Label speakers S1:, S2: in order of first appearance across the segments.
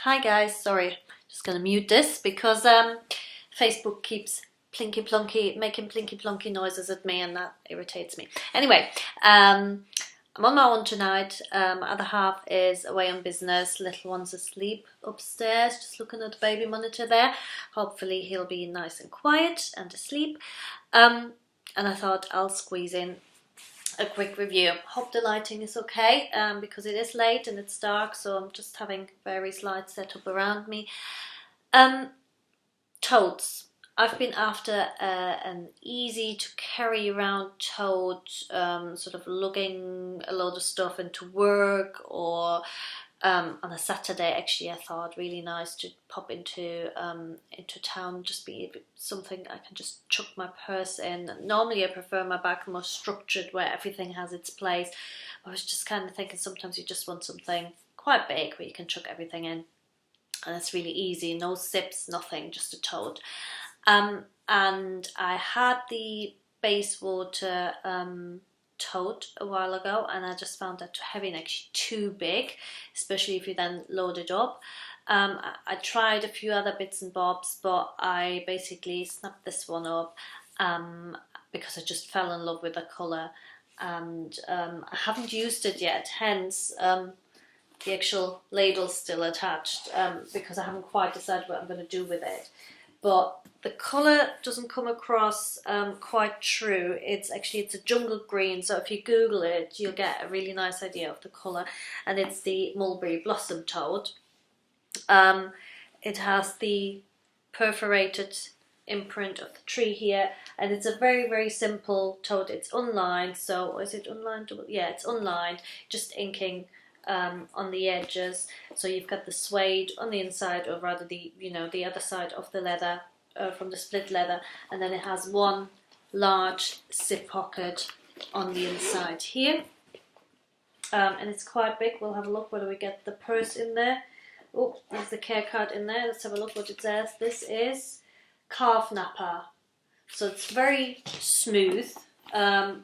S1: Hi guys, sorry, just gonna mute this because Facebook keeps plinky plonky making plinky plonky noises at me, and that irritates me. Anyway, I'm on my own tonight. My other half is away on business. Little one's asleep upstairs, just looking at the baby monitor there. Hopefully he'll be nice and quiet and asleep. And I thought I'll squeeze in a quick review. Hope the lighting is okay, because it is late and it's dark, so I'm just having various lights set up around me. Totes. I've been after an easy to carry around tote, sort of lugging a load of stuff into work, or on a Saturday. Actually, I thought really nice to pop into town, just be something I can just chuck my purse in. Normally I prefer my bag more structured, where everything has its place. I was just kind of thinking sometimes you just want something quite big where you can chuck everything in, and it's really easy, no zips, nothing, just a tote. And I had the Bayswater tote a while ago, and I just found that too heavy and actually too big, especially if you then load it up. I tried a few other bits and bobs, but I basically snapped this one up because I just fell in love with the colour, and I haven't used it yet, hence the actual label's still attached, because I haven't quite decided what I'm going to do with it. But the colour doesn't come across quite true. It's a jungle green, so if you Google it, you'll get a really nice idea of the colour. And it's the Mulberry Blossom Tote. It has the perforated imprint of the tree here, and it's a very, very simple tote. It's unlined, so is it unlined? Yeah, it's unlined, just inking on the edges. So you've got the suede on the inside, or rather the other side of the leather, from the split leather, and then it has one large zip pocket on the inside here, and it's quite big. We'll have a look whether we get the purse in there. Oh, there's the care card in there. Let's have a look what it says. This is calf napper, so it's very smooth,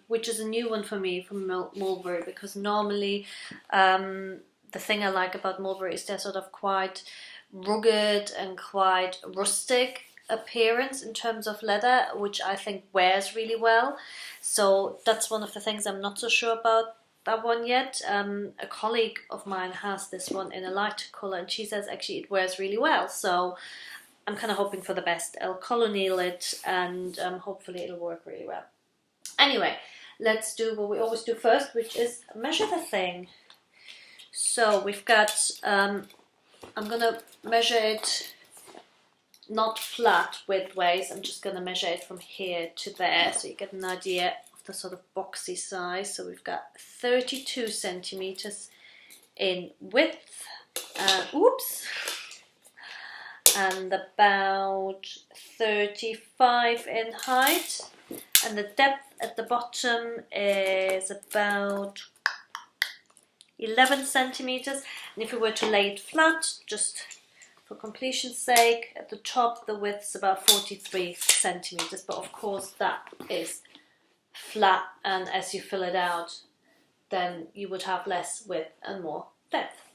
S1: which is a new one for me from Mulberry, because normally the thing I like about Mulberry is they're sort of quite rugged and quite rustic appearance in terms of leather, which I think wears really well. So that's one of the things I'm not so sure about that one yet. A colleague of mine has this one in a lighter colour, and she says actually it wears really well, so I'm kind of hoping for the best. I'll color-needle it, and hopefully it'll work really well. Anyway, let's do what we always do first, which is measure the thing. So we've got, I'm going to measure it not flat widthways, I'm just going to measure it from here to there, so you get an idea of the sort of boxy size. So we've got 32 centimeters in width, and about 35 in height, and the depth at the bottom is about 11 centimeters. And if we were to lay it flat, just for completion's sake, at the top the width's about 43 centimeters, but of course that is flat, and as you fill it out then you would have less width and more depth.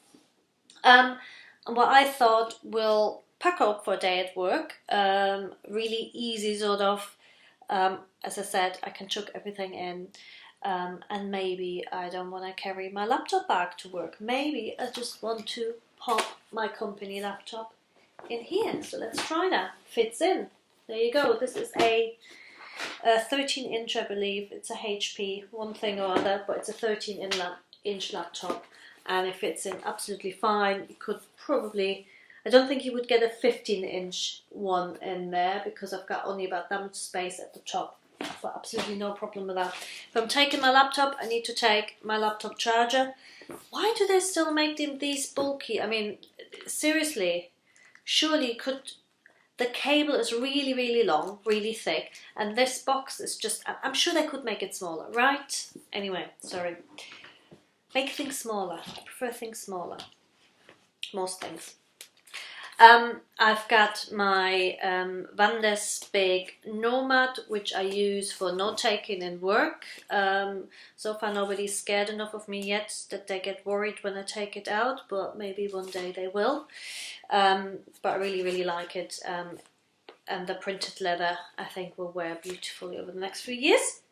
S1: And what I thought will pack up for a day at work, really easy sort of, as I said, I can chuck everything in, and maybe I don't want to carry my laptop bag to work. Maybe I just want to pop my company laptop in here. So let's try that. Fits in. There you go. This is a 13-inch, I believe. It's a HP, one thing or other, but it's a 13-inch laptop, and it fits in absolutely fine. You could probably, I don't think you would get a 15-inch one in there, because I've got only about that much space at the top, but absolutely no problem with that. If I'm taking my laptop, I need to take my laptop charger. Why do they still make them these bulky? I mean, seriously, surely you could. The cable is really, really long, really thick, and this box is just, I'm sure they could make it smaller, right? Anyway, sorry. Make things smaller. I prefer things smaller. Most things. I've got my Van der Speek Nomad, which I use for note-taking in work. So far nobody's scared enough of me yet that they get worried when I take it out, but maybe one day they will. but I really like it, and the printed leather I think will wear beautifully over the next few years.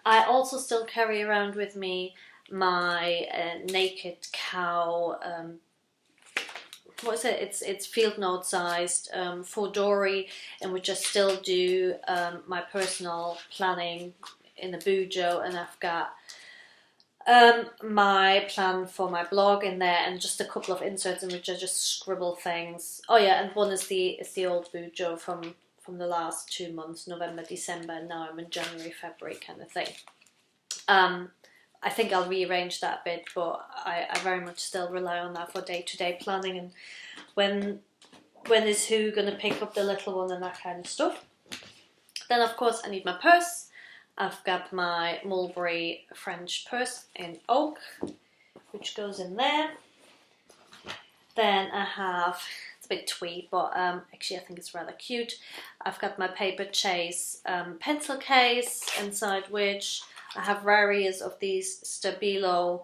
S1: I also still carry around with me my Naked Cow, what is it? It's field note sized for Dory, in which I still do my personal planning in the bujo, and I've got my plan for my blog in there, and just a couple of inserts in which I just scribble things. Oh yeah, and one is the old bujo from the last 2 months, November, December, and now I'm in January, February kind of thing. I think I'll rearrange that a bit, but I very much still rely on that for day-to-day planning, and when is who going to pick up the little one and that kind of stuff. Then of course I need my purse. I've got my Mulberry French purse in oak, which goes in there. Then I have, it's a bit twee, but actually I think it's rather cute. I've got my Paper Chase pencil case, inside which I have various of these Stabilo,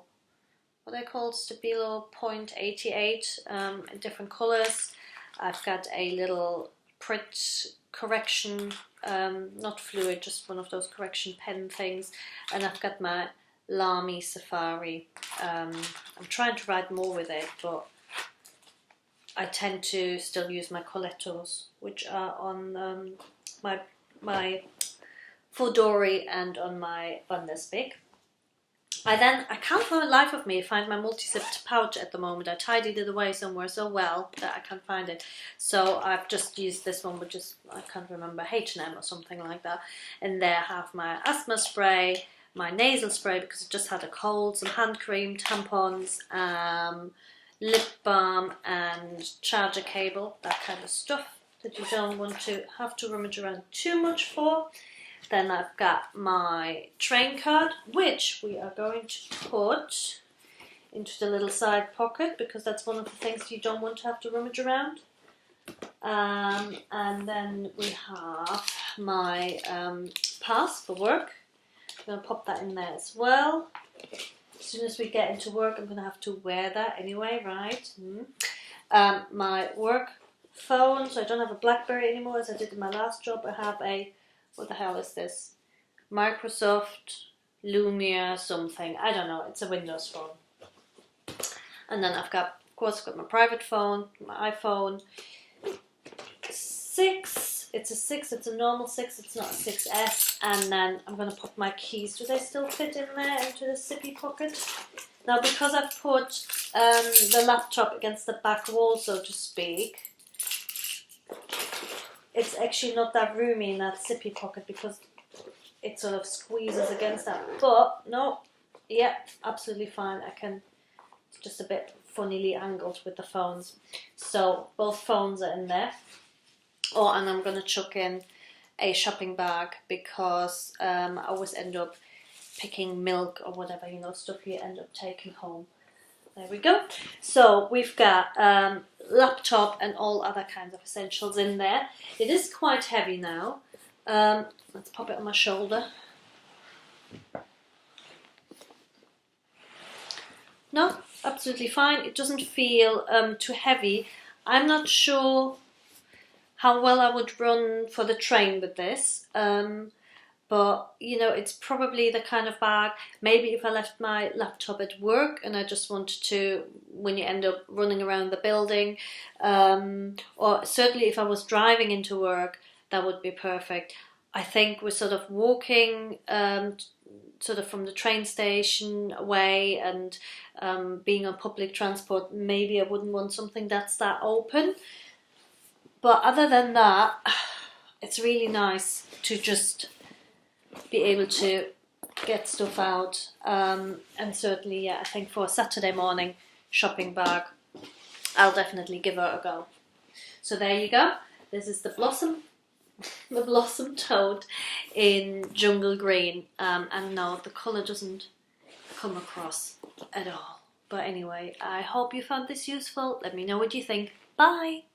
S1: what are they called? Stabilo .88 in different colours. I've got a little print correction, not fluid, just one of those correction pen things. And I've got my Lamy Safari. I'm trying to write more with it, but I tend to still use my Colettos, which are on my for Dory and on my Vanderspick. I can't for the life of me find my multi-zipped pouch at the moment. I tidied it away somewhere so well that I can't find it. So I've just used this one, which is, I can't remember, H&M or something like that. And there I have my asthma spray, my nasal spray because I just had a cold, some hand cream, tampons, lip balm and charger cable, that kind of stuff that you don't want to have to rummage around too much for. Then I've got my train card, which we are going to put into the little side pocket because that's one of the things you don't want to have to rummage around. And then we have my pass for work. I'm going to pop that in there as well. As soon as we get into work, I'm going to have to wear that anyway, right? My work phone, so I don't have a BlackBerry anymore as I did in my last job. I have a, what the hell is this? Microsoft Lumia something. I don't know. It's a Windows phone. And then I've got, of course, got my private phone, my iPhone 6. It's a 6. It's a normal 6. It's not a 6S. And then I'm going to put my keys. Do they still fit in there into the zippy pocket? Now, because I've put the laptop against the back wall, so to speak, it's actually not that roomy in that zippy pocket because it sort of squeezes against that. But no, yeah, absolutely fine. It's just a bit funnily angled with the phones. So both phones are in there. Oh, and I'm going to chuck in a shopping bag because I always end up picking milk or whatever, you know, stuff you end up taking home. There we go. So we've got laptop and all other kinds of essentials in there. It is quite heavy now. Let's pop it on my shoulder. No, absolutely fine. It doesn't feel too heavy. I'm not sure how well I would run for the train with this. But, you know, it's probably the kind of bag, maybe if I left my laptop at work and I just wanted to, when you end up running around the building, or certainly if I was driving into work, that would be perfect. I think we're sort of walking sort of from the train station away and being on public transport, maybe I wouldn't want something that's that open. But other than that, it's really nice to just be able to get stuff out, and certainly, yeah, I think for a Saturday morning shopping bag, I'll definitely give her a go. So there you go. This is the Blossom Tote in jungle green, and no, the colour doesn't come across at all. But anyway, I hope you found this useful. Let me know what you think. Bye!